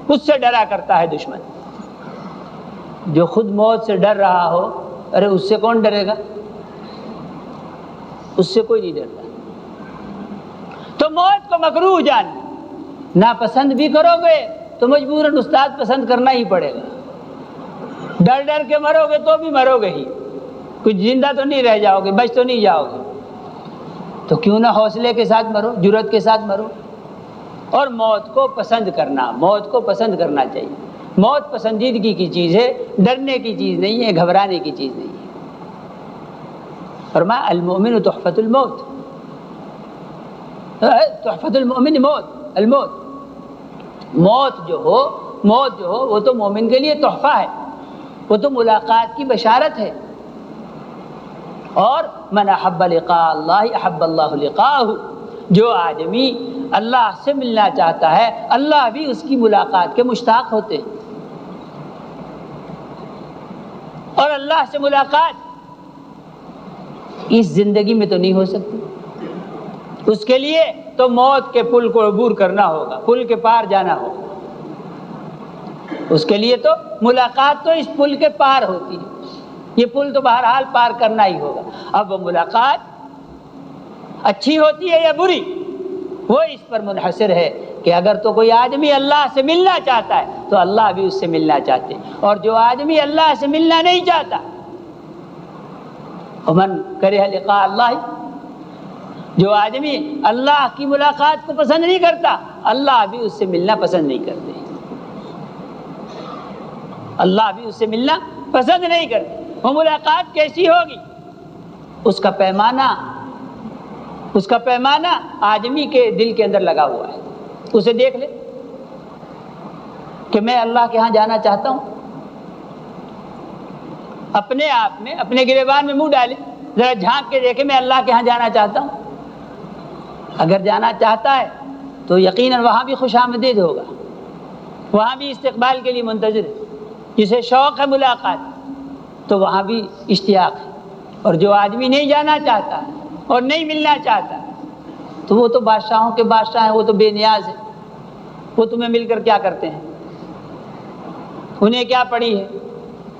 اس سے ڈرا کرتا ہے دشمن۔ جو خود موت سے ڈر رہا ہو، ارے اس سے کون ڈرے گا؟ اس سے کوئی نہیں ڈرتا۔ تو موت کو مکروہ جاننا، ناپسند بھی کرو گے تو مجبوراً استاد پسند کرنا ہی پڑے گا۔ ڈر ڈر کے مرو گے تو بھی مرو گے ہی، کچھ زندہ تو نہیں رہ جاؤ گے، بچ تو نہیں جاؤ گے۔ تو کیوں نہ حوصلے کے ساتھ مرو، جرأت کے ساتھ مرو، اور موت کو پسند کرنا، موت کو پسند کرنا چاہیے۔ موت پسندیدگی کی چیز ہے، ڈرنے کی چیز نہیں ہے، گھبرانے کی چیز نہیں ہے۔ فرمایا المؤمن تحفۃ الموت، تحفۃ المؤمن موت، الموت، موت جو ہو وہ تو مومن کے لیے تحفہ ہے، وہ تو ملاقات کی بشارت ہے۔ اور من احب لقاء اللہ احب اللہ لقاءہ، جو آدمی اللہ سے ملنا چاہتا ہے اللہ بھی اس کی ملاقات کے مشتاق ہوتے ہیں۔ اور اللہ سے ملاقات اس زندگی میں تو نہیں ہو سکتی، اس کے لیے تو موت کے پل کو عبور کرنا ہوگا، پل کے پار جانا ہوگا۔ اس کے لیے تو ملاقات تو اس پل کے پار ہوتی ہے، یہ پل تو بہرحال پار کرنا ہی ہوگا۔ اب وہ ملاقات اچھی ہوتی ہے یا بری، وہ اس پر منحصر ہے کہ اگر تو کوئی آدمی اللہ سے ملنا چاہتا ہے تو اللہ بھی اس سے ملنا چاہتے ہیں، اور جو آدمی اللہ سے ملنا نہیں چاہتا، ومن کرہ لقاء اللہ، جو آدمی اللہ کی ملاقات کو پسند نہیں کرتا، اللہ بھی اس سے ملنا پسند نہیں کرتے، اللہ بھی اس سے ملنا پسند نہیں کرتے۔ وہ ملاقات کیسی ہوگی؟ اس کا پیمانہ آدمی کے دل کے اندر لگا ہوا ہے، اسے دیکھ لے کہ میں اللہ کے ہاں جانا چاہتا ہوں، اپنے آپ میں، اپنے گریبان میں منہ ڈالے، ذرا جھانک کے دیکھے میں اللہ کے ہاں جانا چاہتا ہوں۔ اگر جانا چاہتا ہے تو یقیناً وہاں بھی خوش آمدید ہوگا، وہاں بھی استقبال کے لیے منتظر ہے۔ جسے شوق ہے ملاقات تو وہاں بھی اشتیاق ہے، اور جو آدمی نہیں جانا چاہتا اور نہیں ملنا چاہتا تو وہ تو بادشاہوں کے بادشاہ ہیں، وہ تو بے نیاز ہے، وہ تمہیں مل کر کیا کرتے ہیں؟ انہیں کیا پڑی ہے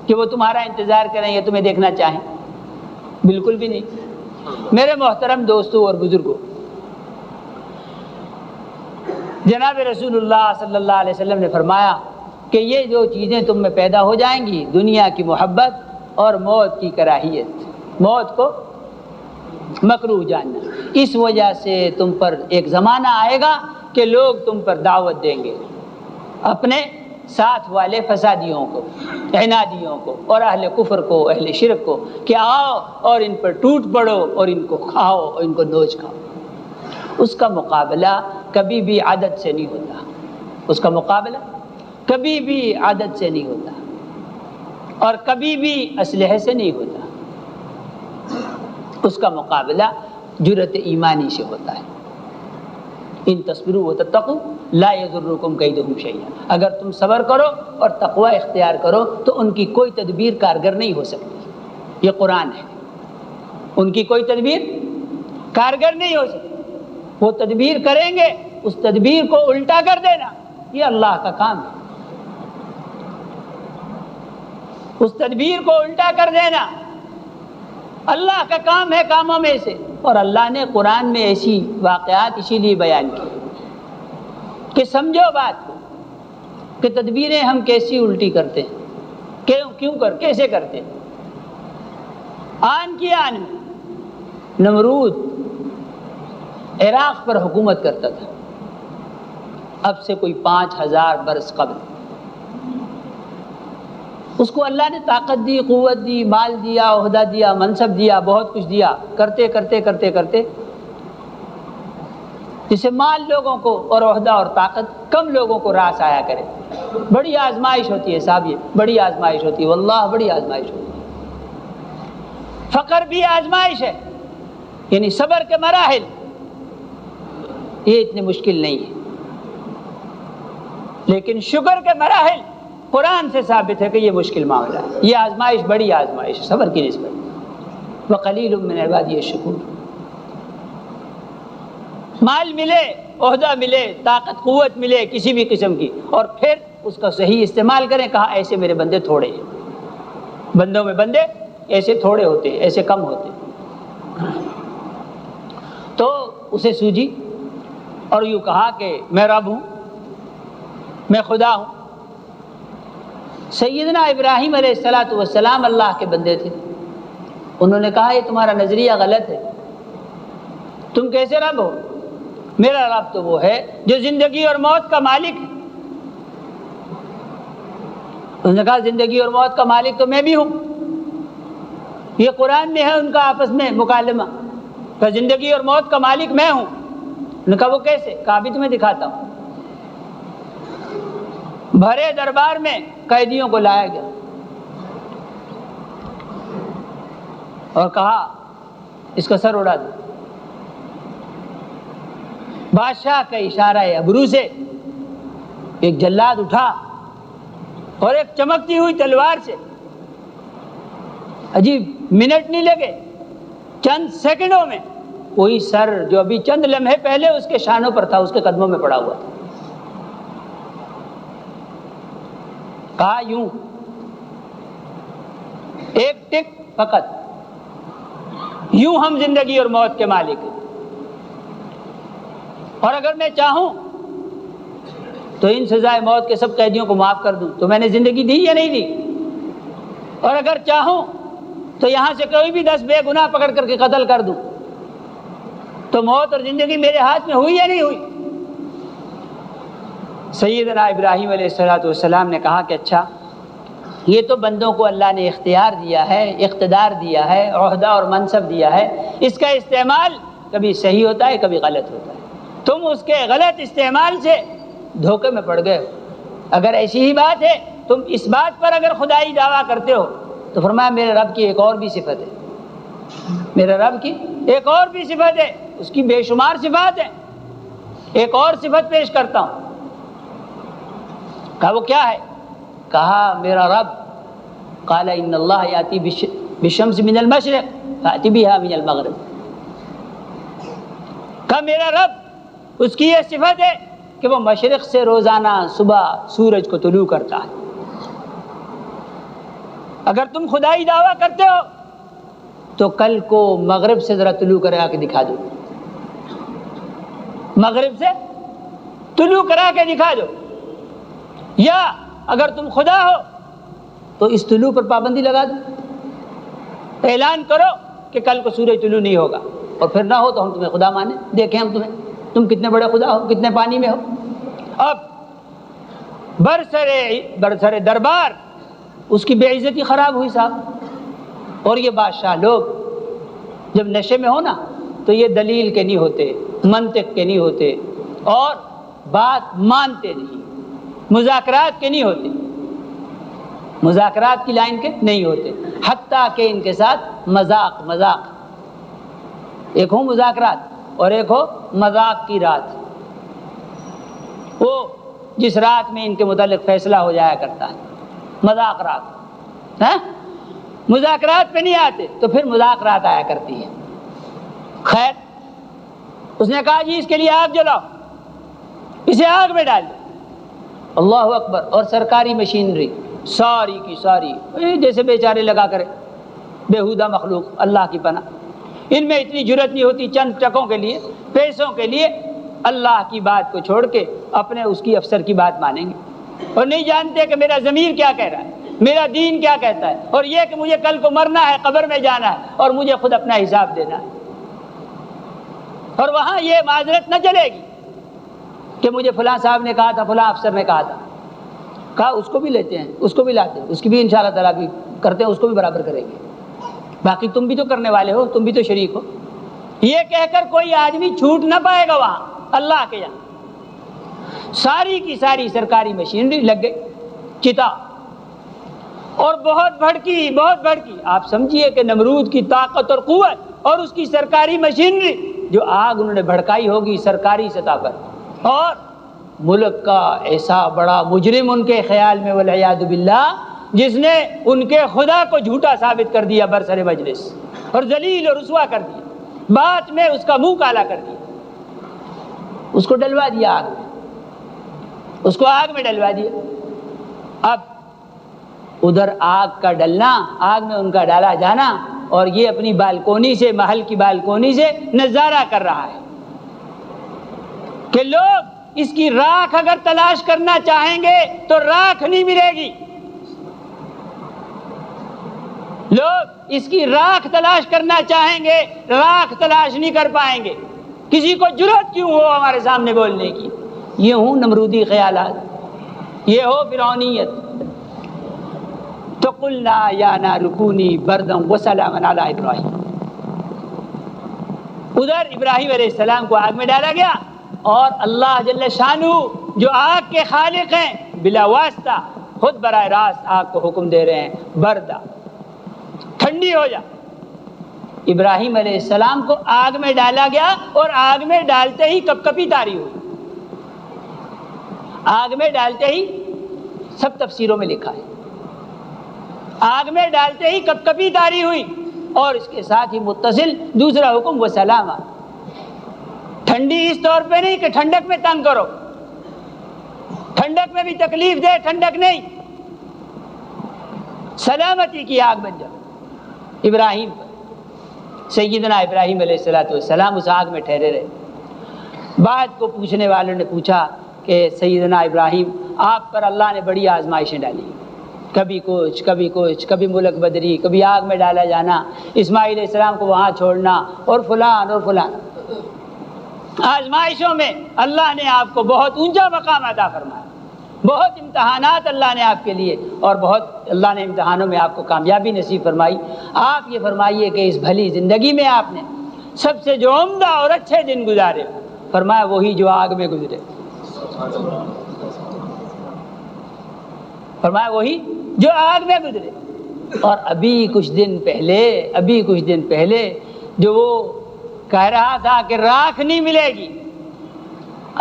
کہ وہ تمہارا انتظار کریں یا تمہیں دیکھنا چاہیں؟ بالکل بھی نہیں۔ میرے محترم دوستوں اور بزرگوں، جناب رسول اللہ صلی اللہ علیہ وسلم نے فرمایا کہ یہ جو چیزیں تم میں پیدا ہو جائیں گی، دنیا کی محبت اور موت کی کراہیت، موت کو مکروہ جاننا، اس وجہ سے تم پر ایک زمانہ آئے گا کہ لوگ تم پر دعوت دیں گے، اپنے ساتھ والے فسادیوں کو، عنادیوں کو اور اہل کفر کو، اہل شرک کو کہ آؤ اور ان پر ٹوٹ پڑو اور ان کو کھاؤ اور ان کو نوچ کھاؤ۔ اس کا مقابلہ کبھی بھی عدد سے نہیں ہوتا، اس کا مقابلہ کبھی بھی عدد سے نہیں ہوتا اور کبھی بھی اسلحے سے نہیں ہوتا، اس کا مقابلہ جرأت ایمانی سے ہوتا ہے۔ ان تصبروا وتتقوا لا یضرکم کیدہم شیئا، اگر تم صبر کرو اور تقوی اختیار کرو تو ان کی کوئی تدبیر کارگر نہیں ہو سکتی، یہ قرآن ہے، ان کی کوئی تدبیر کارگر نہیں ہو سکتی۔ وہ تدبیر کریں گے، اس تدبیر کو الٹا کر دینا یہ اللہ کا کام ہے، اس تدبیر کو الٹا کر دینا اللہ کا کام ہے کاموں میں سے۔ اور اللہ نے قرآن میں ایسی واقعات اسی لیے بیان کی کہ سمجھو بات کو کہ تدبیریں ہم کیسی الٹی کرتے ہیں، کیسے کرتے ہیں۔ آن کی آن میں نمرود عراق پر حکومت کرتا تھا، اب سے کوئی 5000 برس قبل۔ اس کو اللہ نے طاقت دی، قوت دی، مال دیا، عہدہ دیا، منصب دیا، بہت کچھ دیا، کرتے کرتے کرتے کرتے جسے مال لوگوں کو اور عہدہ اور طاقت کم لوگوں کو راس آیا کرے۔ بڑی آزمائش ہوتی ہے صاحب، یہ بڑی آزمائش ہوتی ہے، واللہ بڑی آزمائش ہوتی ہے۔ فقر بھی آزمائش ہے، یعنی صبر کے مراحل یہ اتنے مشکل نہیں ہے، لیکن شکر کے مراحل قرآن سے ثابت ہے کہ یہ مشکل معاملہ ہے، یہ آزمائش بڑی آزمائش ہے صبر کی نسبت۔ وقلیل من عبادی الشکور، مال ملے، عہدہ ملے، طاقت قوت ملے کسی بھی قسم کی، اور پھر اس کا صحیح استعمال کریں۔ کہا ایسے میرے بندے تھوڑے ہیں، بندوں میں بندے ایسے تھوڑے ہوتے ہیں، ایسے کم ہوتے ہیں۔ تو اسے سوجی اور یوں کہا کہ میں رب ہوں، میں خدا ہوں۔ سیدنا ابراہیم علیہ السلام اللہ کے بندے تھے، انہوں نے کہا یہ تمہارا نظریہ غلط ہے، تم کیسے رب ہو؟ میرا رب تو وہ ہے جو زندگی اور موت کا مالک ہے۔ انہوں نے کہا زندگی اور موت کا مالک تو میں بھی ہوں، یہ قرآن میں ہے ان کا آپس میں مکالمہ کہ زندگی اور موت کا مالک میں ہوں۔ انہوں نے کہا وہ کیسے؟ کہا بھی تمہیں دکھاتا ہوں۔ بھرے دربار میں قیدیوں کو لایا گیا اور کہا اس کا سر اڑا دو۔ بادشاہ کا اشارہ ابرو سے ایک جلاد اٹھا اور ایک چمکتی ہوئی تلوار سے، عجیب منٹ نہیں لگے، چند سیکنڈوں میں وہی سر جو ابھی چند لمحے پہلے اس کے شانوں پر تھا اس کے قدموں میں پڑا ہوا تھا۔ کہا یوں ایک ٹک فقط، یوں ہم زندگی اور موت کے مالک ہیں، اور اگر میں چاہوں تو ان سزائے موت کے سب قیدیوں کو معاف کر دوں، تو میں نے زندگی دی یا نہیں دی؟ اور اگر چاہوں تو یہاں سے کوئی بھی 10 بے گناہ پکڑ کر کے قتل کر دوں، تو موت اور زندگی میرے ہاتھ میں ہوئی یا نہیں ہوئی؟ سیدنا ابراہیم علیہ السلام نے کہا کہ اچھا یہ تو بندوں کو اللہ نے اختیار دیا ہے، اقتدار دیا ہے، عہدہ اور منصب دیا ہے، اس کا استعمال کبھی صحیح ہوتا ہے کبھی غلط ہوتا ہے، تم اس کے غلط استعمال سے دھوکے میں پڑ گئے ہو۔ اگر ایسی ہی بات ہے، تم اس بات پر اگر خدائی دعویٰ کرتے ہو تو فرمایا میرے رب کی ایک اور بھی صفت ہے، میرے رب کی ایک اور بھی صفت ہے، اس کی بے شمار صفات ہیں، ایک اور صفت پیش کرتا ہوں۔ کہا وہ کیا ہے؟ کہا میرا رب قال ان اللہ یاتی بالشمس من المشرق فاتی بها من المغرب، کہا میرا رب اس کی یہ صفت ہے کہ وہ مشرق سے روزانہ صبح سورج کو طلوع کرتا ہے۔ اگر تم خدائی دعویٰ کرتے ہو تو کل کو مغرب سے ذرا طلوع کرا کے دکھا دو، مغرب سے طلوع کرا کے دکھا دو، یا اگر تم خدا ہو تو اس طلوع پر پابندی لگا دو، اعلان کرو کہ کل کو سورج طلوع نہیں ہوگا، اور پھر نہ ہو تو ہم تمہیں خدا مانیں، دیکھیں ہم تم کتنے بڑے خدا ہو، کتنے پانی میں ہو۔ اب برسر دربار اس کی بے عزتی خراب ہوئی صاحب۔ اور یہ بادشاہ لوگ جب نشے میں ہو نا تو یہ دلیل کے نہیں ہوتے، منطق کے نہیں ہوتے، اور بات مانتے نہیں، مذاکرات کے نہیں ہوتے، مذاکرات کی لائن کے نہیں ہوتے، حتیٰ کہ ان کے ساتھ مذاق ایک ہو مذاکرات اور ایک ہو مذاق کی رات، وہ جس رات میں ان کے متعلق فیصلہ ہو جایا کرتا ہے، مذاق رات ہے۔ مذاکرات پہ نہیں آتے تو پھر مذاق رات آیا کرتی ہے۔ خیر، اس نے کہا جی اس کے لیے آگ جلاؤ، اسے آگ میں ڈال دو۔ اللہ اکبر۔ اور سرکاری مشینری ساری کی ساری جیسے بیچارے لگا کرے، بےہودہ مخلوق، اللہ کی پناہ، ان میں اتنی جرت نہیں ہوتی چند ٹکوں کے لیے، پیسوں کے لیے اللہ کی بات کو چھوڑ کے اپنے اس کی افسر کی بات مانیں گے، اور نہیں جانتے کہ میرا ضمیر کیا کہہ رہا ہے، میرا دین کیا کہتا ہے، اور یہ کہ مجھے کل کو مرنا ہے، قبر میں جانا ہے، اور مجھے خود اپنا حساب دینا ہے۔ اور وہاں یہ معذرت نہ چلے گی کہ مجھے فلاں صاحب نے کہا تھا، فلاں افسر نے کہا تھا، کہا اس کو بھی لیتے ہیں، اس کو بھی لاتے ہیں، اس کی بھی انشاءاللہ تعالیٰ بھی کرتے ہیں، اس کو بھی برابر کریں گے، باقی تم بھی تو کرنے والے ہو، تم بھی تو شریک ہو۔ یہ کہہ کر کوئی آدمی چھوٹ نہ پائے گا وہاں اللہ کے یہاں۔ ساری کی ساری سرکاری مشینری لگ گئی چتا، اور بہت بھڑکی۔ آپ سمجھیے کہ نمرود کی طاقت اور قوت اور اس کی سرکاری مشینری، جو آگ انہوں نے بھڑکائی ہوگی سرکاری سطح پر، اور ملک کا ایسا بڑا مجرم ان کے خیال میں والعیاذ باللہ، جس نے ان کے خدا کو جھوٹا ثابت کر دیا برسر مجلس، اور ذلیل اور رسوا کر دیا، بات میں اس کا منہ کالا کر دیا، اس کو ڈلوا دیا آگ میں، اس کو آگ میں ڈلوا دیا۔ اب ادھر آگ کا ڈلنا، آگ میں ان کا ڈالا جانا، اور یہ اپنی بالکونی سے، محل کی بالکونی سے نظارہ کر رہا ہے کہ لوگ اس کی راکھ اگر تلاش کرنا چاہیں گے تو راکھ نہیں ملے گی، لوگ اس کی راکھ تلاش کرنا چاہیں گے، راکھ تلاش نہیں کر پائیں گے۔ کسی کو جرأت کیوں ہو ہمارے سامنے بولنے کی؟ یہ ہوں نمرودی خیالات، یہ ہو فرعونیت۔ تو قلنا یا نار کونی بردا وسلاما علی ابراہیم، ادھر ابراہیم علیہ السلام کو آگ میں ڈالا گیا، اور اللہ جل شانہ جو آگ کے خالق ہیں بلا واسطہ خود براہ راست آگ کو حکم دے رہے ہیں، بردا، ٹھنڈی ہو جا۔ ابراہیم علیہ السلام کو آگ میں ڈالا گیا، اور آگ میں ڈالتے ہی کپ کپی طاری ہوئی، آگ میں ڈالتے ہی، سب تفسیروں میں لکھا ہے، آگ میں ڈالتے ہی کپ کپی طاری ہوئی، اور اس کے ساتھ ہی متصل دوسرا حکم وسلاما، ٹھنڈی اس طور پہ نہیں کہ ٹھنڈک میں تنگ کرو، ٹھنڈک میں بھی تکلیف دے، ٹھنڈک نہیں، سلامتی کی آگ بن جاؤ۔ ابراہیم پر سیدنا ابراہیم علیہ السلام اس آگ میں ٹھہرے رہے۔ بعد کو پوچھنے والوں نے پوچھا کہ سیدنا ابراہیم، آپ پر اللہ نے بڑی آزمائشیں ڈالی، کبھی کچھ کبھی کچھ، کبھی ملک بدری، کبھی آگ میں ڈالا جانا، اسماعیل علیہ السلام کو وہاں چھوڑنا، اور فلان اور فلان۔ آزمائشوں میں اللہ نے آپ کو بہت اونچا مقام عطا فرمایا، بہت امتحانات اللہ نے آپ کے لیے، اور بہت اللہ نے امتحانوں میں آپ کو کامیابی نصیب فرمائی۔ آپ یہ فرمائیے کہ اس بھلی زندگی میں آپ نے سب سے جو عمدہ اور اچھے دن گزارے، فرمایا وہی جو آگ میں گزرے، فرمایا وہی جو آگ میں گزرے۔ اور ابھی کچھ دن پہلے جو وہ کہہ رہا تھا کہ راکھ نہیں ملے گی،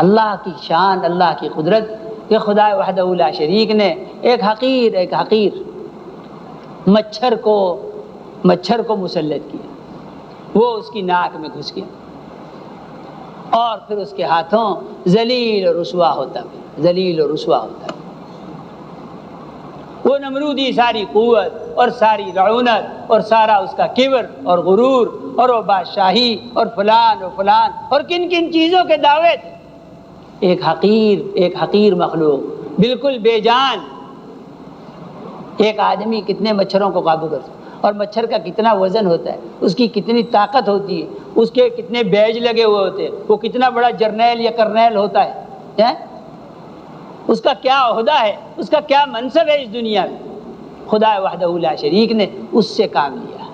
اللہ کی شان، اللہ کی قدرت کہ خدا وحدہ لا شریک نے ایک حقیر مچھر کو مسلط کیا، وہ اس کی ناک میں گھس گیا، اور پھر اس کے ہاتھوں ذلیل اور رسوا ہوتا ہے۔ وہ نمرودی ساری قوت اور ساری رعونت اور سارا اس کا کبر اور غرور اور وہ بادشاہی اور فلان اور کن چیزوں کے دعوے تھے، ایک حقیر مخلوق بالکل بے جان۔ ایک آدمی کتنے مچھروں کو قابو کر سکتا، اور مچھر کا کتنا وزن ہوتا ہے، اس کی کتنی طاقت ہوتی ہے، اس کے کتنے بیج لگے ہوئے ہوتے ہیں، وہ کتنا بڑا جرنیل یا کرنیل ہوتا ہے، اس کا کیا عہدہ ہے، اس کا کیا منصب ہے اس دنیا میں، خدا وحدہ لا شریک نے اس سے کام لیا۔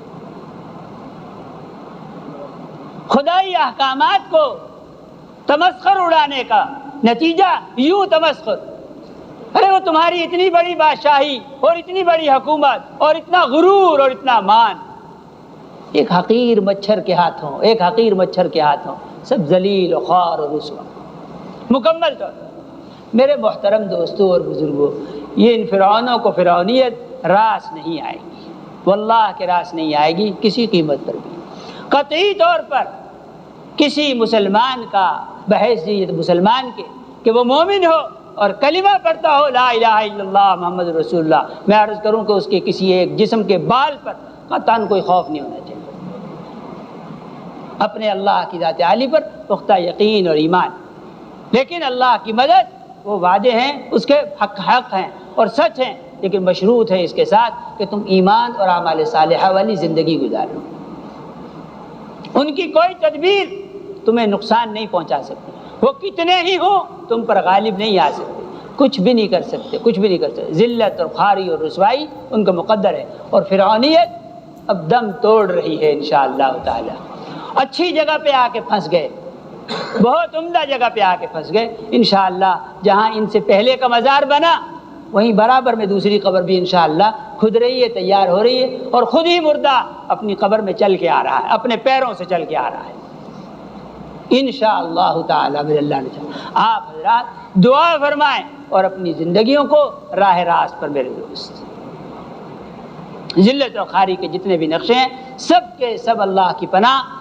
خدائی احکامات کو تمسخر اڑانے کا نتیجہ یوں تمسخر، ارے وہ تمہاری اتنی بڑی بادشاہی اور اتنی بڑی حکومت اور اتنا غرور اور اتنا مان ایک حقیر مچھر کے ہاتھوں، ایک حقیر مچھر کے ہاتھوں سب ذلیل و خوار اور رسوا مکمل طور پر۔ میرے محترم دوستوں اور بزرگوں، یہ ان فرعونوں کو فرعونیت راس نہیں آئے گی، واللہ کے راس نہیں آئے گی کسی قیمت پر بھی۔ قطعی طور پر کسی مسلمان کا بحیثیت مسلمان کے کہ وہ مومن ہو اور کلمہ پڑھتا ہو لا الہ الا اللہ محمد رسول اللہ، میں عرض کروں کہ اس کے کسی ایک جسم کے بال پر قطعاً کوئی خوف نہیں ہونا چاہیے۔ اپنے اللہ کی ذات عالی پر پختہ یقین اور ایمان، لیکن اللہ کی مدد وہ وعدے ہیں، اس کے حق ہیں اور سچ ہیں، لیکن مشروط ہے اس کے ساتھ کہ تم ایمان اور اعمال صالحہ والی زندگی گزارو۔ ان کی کوئی تدبیر تمہیں نقصان نہیں پہنچا سکتی، وہ کتنے ہی ہوں تم پر غالب نہیں آ سکتے، کچھ بھی نہیں کر سکتے، کچھ بھی نہیں کر سکتے۔ ذلت اور خواری اور رسوائی ان کا مقدر ہے، اور فرعونیت اب دم توڑ رہی ہے انشاءاللہ تعالی۔ اچھی جگہ پہ آ کے پھنس گئے، بہت عمدہ جگہ پہ آ کے پھنس گئے انشاءاللہ۔ جہاں ان سے پہلے کا مزار بنا وہیں برابر میں دوسری قبر بھی انشاءاللہ کھد رہی ہے، تیار ہو رہی ہے، اور خود ہی مردہ اپنی قبر میں چل کے آ رہا ہے، اپنے پیروں سے چل کے آ رہا ہے انشاءاللہ تعالی بسم اللہ نے چاہا۔ آپ حضرات دعا فرمائیں اور اپنی زندگیوں کو راہ راست پر میرے دوست، ذلت اور خواری کے جتنے بھی نقشے ہیں سب کے سب اللہ کی پناہ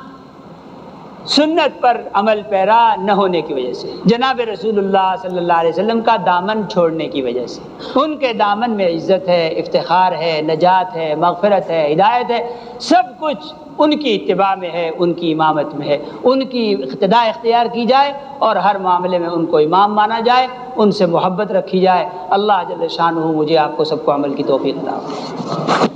سنت پر عمل پیرا نہ ہونے کی وجہ سے، جناب رسول اللہ صلی اللہ علیہ وسلم کا دامن چھوڑنے کی وجہ سے۔ ان کے دامن میں عزت ہے، افتخار ہے، نجات ہے، مغفرت ہے، ہدایت ہے، سب کچھ ان کی اتباع میں ہے، ان کی امامت میں ہے۔ ان کی اقتداء اختیار کی جائے اور ہر معاملے میں ان کو امام مانا جائے، ان سے محبت رکھی جائے۔ اللہ جل شانہ مجھے آپ کو سب کو عمل کی توفیق عطا فرمائے۔